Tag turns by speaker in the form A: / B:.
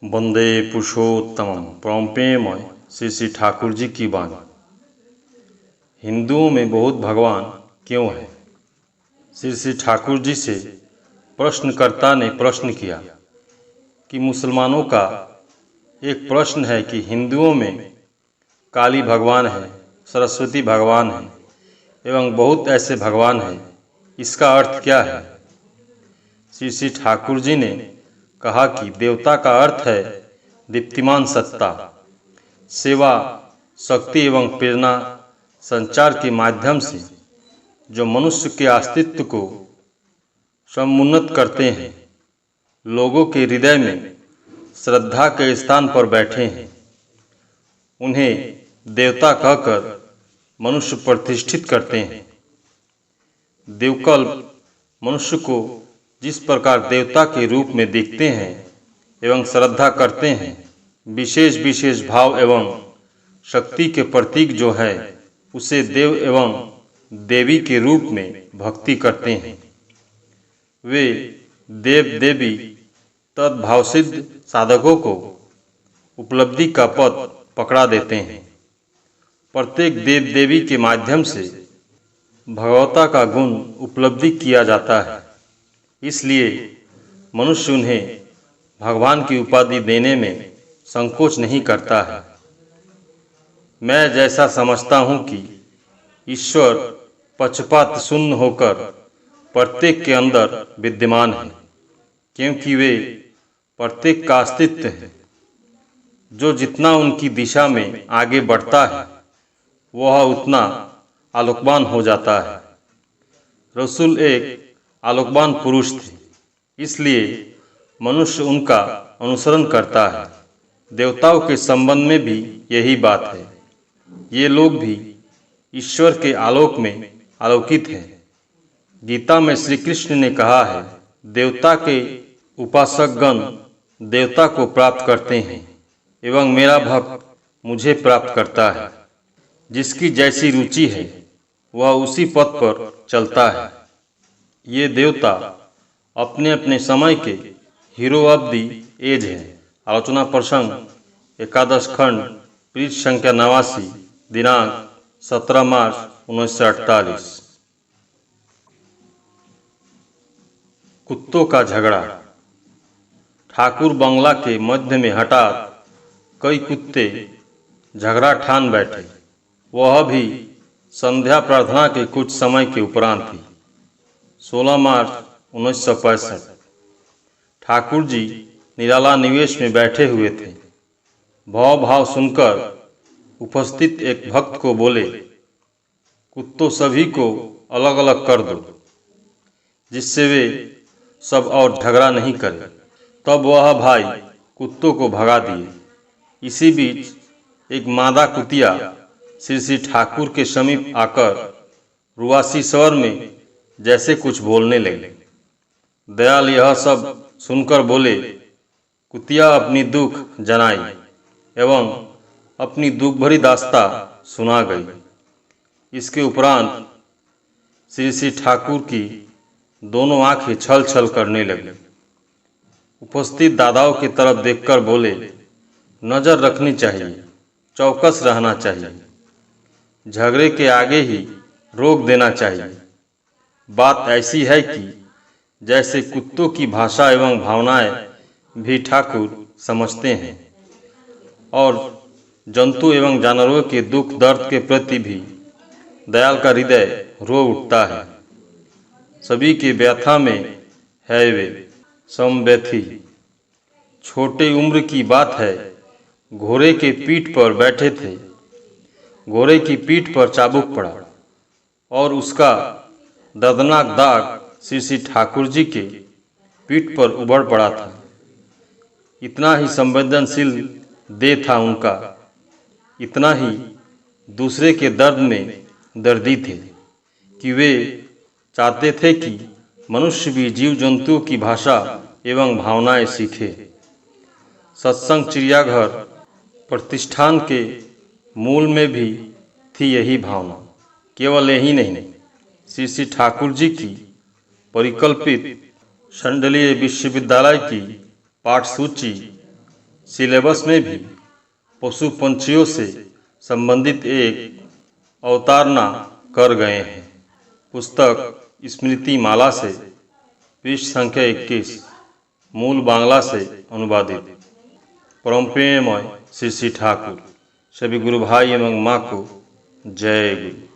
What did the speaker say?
A: वंदे पुरुषोत्तमम परम प्रेममय श्री श्री ठाकुर जी की वाणी। हिंदुओं में बहुत भगवान क्यों है? श्री श्री ठाकुर जी से प्रश्नकर्ता ने प्रश्न किया कि मुसलमानों का एक प्रश्न है कि हिंदुओं में काली भगवान है, सरस्वती भगवान है एवं बहुत ऐसे भगवान हैं, इसका अर्थ क्या है? श्री श्री ठाकुर जी ने कहा कि देवता का अर्थ है दीप्तिमान सत्ता, सेवा, शक्ति एवं प्रेरणा संचार के माध्यम से जो मनुष्य के अस्तित्व को समुन्नत करते हैं, लोगों के हृदय में श्रद्धा के स्थान पर बैठे हैं। उन्हें देवता कहकर मनुष्य प्रतिष्ठित करते हैं। देवकल्प मनुष्य को जिस प्रकार देवता के रूप में देखते हैं एवं श्रद्धा करते हैं, विशेष विशेष भाव एवं शक्ति के प्रतीक जो है उसे देव एवं देवी के रूप में भक्ति करते हैं। वे देव देवी तद्भावसिद्ध साधकों को उपलब्धि का पथ पकड़ा देते हैं। प्रत्येक देव देवी के माध्यम से भगवता का गुण उपलब्धि किया जाता है। इसलिए मनुष्य उन्हें भगवान की उपाधि देने में संकोच नहीं करता है। मैं जैसा समझता हूँ कि ईश्वर पक्षपात शून्य होकर प्रत्येक के अंदर विद्यमान है, क्योंकि वे प्रत्येक का अस्तित्व है। जो जितना उनकी दिशा में आगे बढ़ता है वह उतना आलोकवान हो जाता है। रसूल एक आलोकवान पुरुष थे, इसलिए मनुष्य उनका अनुसरण करता है। देवताओं के संबंध में भी यही बात है। ये लोग भी ईश्वर के आलोक में आलोकित हैं। गीता में श्री कृष्ण ने कहा है, देवता के उपासकगण देवता को प्राप्त करते हैं एवं मेरा भक्त मुझे प्राप्त करता है। जिसकी जैसी रुचि है वह उसी पथ पर चलता है। ये देवता अपने अपने समय के हीरो ऑफ दी एज है। आलोचना प्रसंग एकादश खंड, पृष्ठ संख्या 89, दिनांक 17 मार्च 1948। कुत्तों का झगड़ा। ठाकुर बंगला के मध्य में हठात कई कुत्ते झगड़ा ठान बैठे। वह भी संध्या प्रार्थना के कुछ समय के उपरांत थी। 16 मार्च 1965। ठाकुर जी निराला निवेश में बैठे हुए थे। भाव सुनकर उपस्थित एक भक्त को बोले, कुत्तों सभी को अलग अलग कर दो, जिससे वे सब और झगड़ा नहीं करें। तब वह भाई कुत्तों को भगा दिए। इसी बीच एक मादा कुतिया श्री श्री ठाकुर के समीप आकर रुआसी स्वर में जैसे कुछ बोलने लगे। दयाल यह सब सुनकर बोले, कुतिया अपनी दुख जनाई एवं अपनी दुख भरी दास्ता सुना गई। इसके उपरांत श्री श्री ठाकुर की दोनों आंखें छल छल करने लगी। उपस्थित दादाओं की तरफ देखकर बोले, नजर रखनी चाहिए, चौकस रहना चाहिए, झगड़े के आगे ही रोक देना चाहिए। बात ऐसी है कि जैसे कुत्तों की भाषा एवं भावनाएं भी ठाकुर समझते हैं और जंतु एवं जानवरों के दुख दर्द के प्रति भी दयाल का हृदय रो उठता है। सभी की व्यथा में है वे समव्यथी। छोटे उम्र की बात है, घोड़े के पीठ पर बैठे थे। घोड़े की पीठ पर चाबुक पड़ा और उसका दर्दनाक दाग श्री श्री ठाकुर जी के पीठ पर उभड़ पड़ा था। इतना ही संवेदनशील देह था उनका, इतना ही दूसरे के दर्द में दर्दी थे कि वे चाहते थे कि मनुष्य भी जीव जंतुओं की भाषा एवं भावनाएं सीखे। सत्संग चिड़ियाघर प्रतिष्ठान के मूल में भी थी यही भावना। केवल यही नहीं, श्री श्री ठाकुर जी की परिकल्पित शाण्डिल्य विश्वविद्यालय की पाठसूची सिलेबस में भी पशु पंछियों से संबंधित एक अवतारणा कर गए हैं। पुस्तक स्मृति माला से पृष्ठ संख्या 21, मूल बांग्ला से अनुवादित। परम प्रेममय श्री ठाकुर। सभी गुरु भाई एवं माँ को जय गुरु।